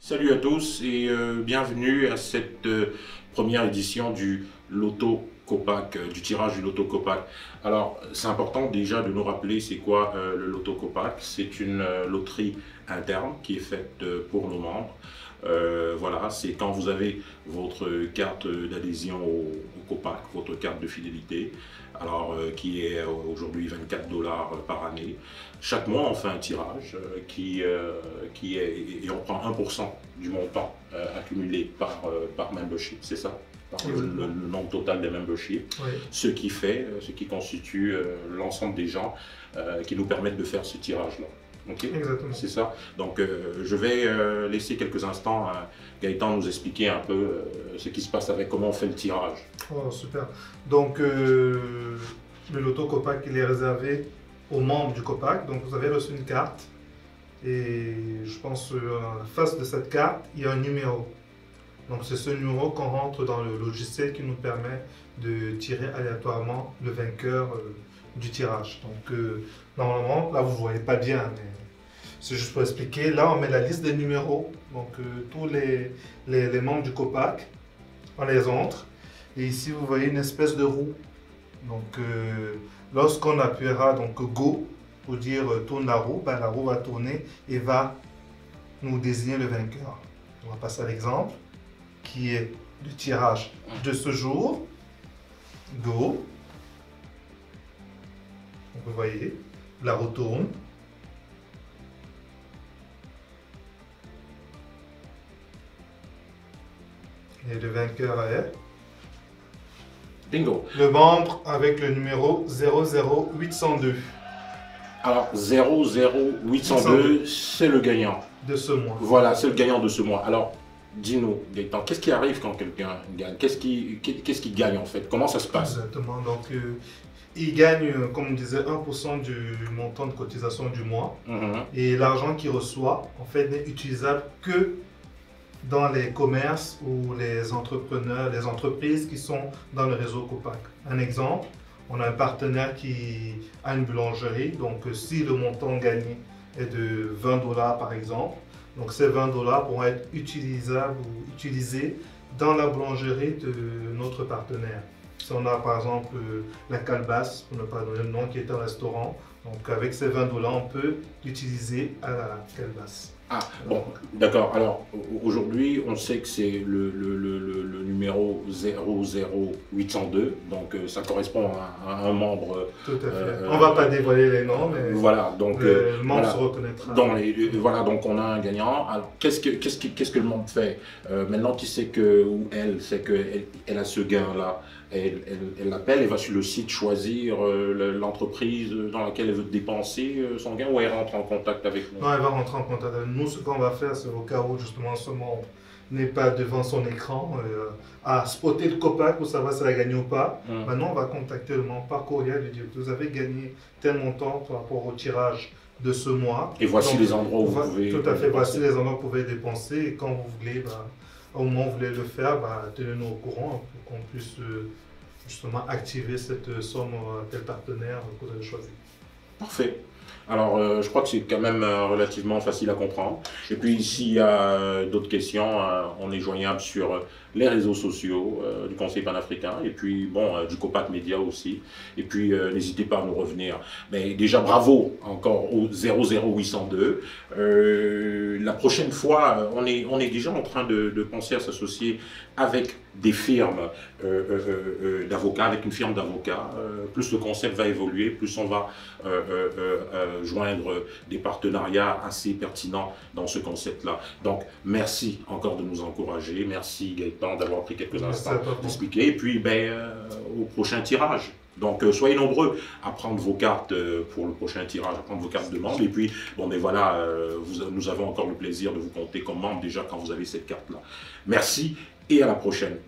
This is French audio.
Salut à tous et bienvenue à cette première édition du Loto Copac, du tirage du Loto Copac. Alors, c'est important déjà de nous rappeler c'est quoi le Loto Copac. C'est une loterie interne qui est faite pour nos membres. Voilà, c'est quand vous avez votre carte d'adhésion au Copac, votre carte de fidélité, alors qui est aujourd'hui 24 $ par année. Chaque mois, on fait un tirage qui est, et on prend 1% du montant accumulé par membership, c'est ça? Par le nombre total des memberships, oui. Ce qui constitue l'ensemble des gens qui nous permettent de faire ce tirage-là. Okay. Exactement. C'est ça. Donc, je vais laisser quelques instants à Gaëtan nous expliquer un peu ce qui se passe avec comment on fait le tirage. Oh, super. Donc, le Loto Copac, il est réservé aux membres du Copac. Donc, vous avez reçu une carte. Et je pense en face de cette carte, il y a un numéro. Donc, c'est ce numéro qu'on rentre dans le logiciel qui nous permet de tirer aléatoirement le vainqueur du tirage. Donc, normalement, là, vous ne voyez pas bien, mais c'est juste pour expliquer. Là, on met la liste des numéros. Donc, tous les membres du Copac, on les entre. Et ici, vous voyez une espèce de roue. Donc, lorsqu'on appuiera donc Go pour dire tourne la roue, ben, la roue va tourner et va nous désigner le vainqueur. On va passer à l'exemple qui est le tirage de ce jour. Go. Donc, vous voyez, la roue tourne. Et le vainqueur est Bingo. Le membre avec le numéro 00802. Alors 00802, c'est le gagnant de ce mois. Voilà, c'est le gagnant de ce mois. Alors, dis-nous, Gaëtan, qu'est-ce qui arrive quand quelqu'un gagne? Qu'est-ce qui gagne en fait? Comment ça se passe? Exactement. Donc, il gagne, comme on disait, 1% du montant de cotisation du mois. Et l'argent qu'il reçoit, en fait, n'est utilisable que dans les commerces ou les entrepreneurs, les entreprises qui sont dans le réseau Copac. Un exemple, on a un partenaire qui a une boulangerie, donc si le montant gagné est de 20 $ par exemple, donc ces 20 $ pourront être utilisables ou utilisés dans la boulangerie de notre partenaire. Si on a par exemple la Calebasse, pour ne pas donner le nom, qui est un restaurant, donc avec ces 20 $, on peut l'utiliser à la Calebasse. Ah, bon, d'accord. Alors, aujourd'hui, on sait que c'est le numéro 00802, donc ça correspond à un membre. Tout à fait. On ne va pas dévoiler les noms, mais voilà, donc, le membre se reconnaîtra. Voilà, donc on a un gagnant. Alors, qu'est-ce que le membre fait maintenant qu'il sait que, ou elle sait qu'elle a ce gain-là, elle l'appelle, elle va sur le site choisir l'entreprise dans laquelle elle veut dépenser son gain, ou elle rentre en contact avec nous? Non, elle va rentrer en contact avec nous. Ce qu'on va faire, c'est au cas où justement ce membre n'est pas devant son écran à spotter le Copac pour savoir si elle a gagné ou pas. Maintenant, on va contacter le membre par courriel et lui dire vous avez gagné tel montant par rapport au tirage de ce mois. Et voici les endroits où vous pouvez tout à fait, voici les endroits où vous pouvez dépenser. Et quand vous voulez, au moment où vous voulez le faire, tenez-nous au courant pour qu'on puisse justement activer cette somme à tel partenaire que vous avez choisi. Parfait. Alors, je crois que c'est quand même relativement facile à comprendre. Et puis, s'il y a d'autres questions, on est joignable sur les réseaux sociaux du Conseil panafricain et puis, bon, du Copac Média aussi. Et puis, n'hésitez pas à nous revenir. Mais déjà, bravo encore au 00802. La prochaine fois, on est déjà en train de penser à s'associer avec des firmes d'avocats, avec une firme d'avocats. Plus le concept va évoluer, plus on va joindre des partenariats assez pertinents dans ce concept-là. Donc, merci encore de nous encourager. Merci Gaëtan d'avoir pris quelques instants d'expliquer. Et puis, au prochain tirage. Donc, soyez nombreux à prendre vos cartes pour le prochain tirage, à prendre vos cartes de membre. Et puis, bon, voilà, nous avons encore le plaisir de vous compter comme membre déjà quand vous avez cette carte-là. Merci et à la prochaine.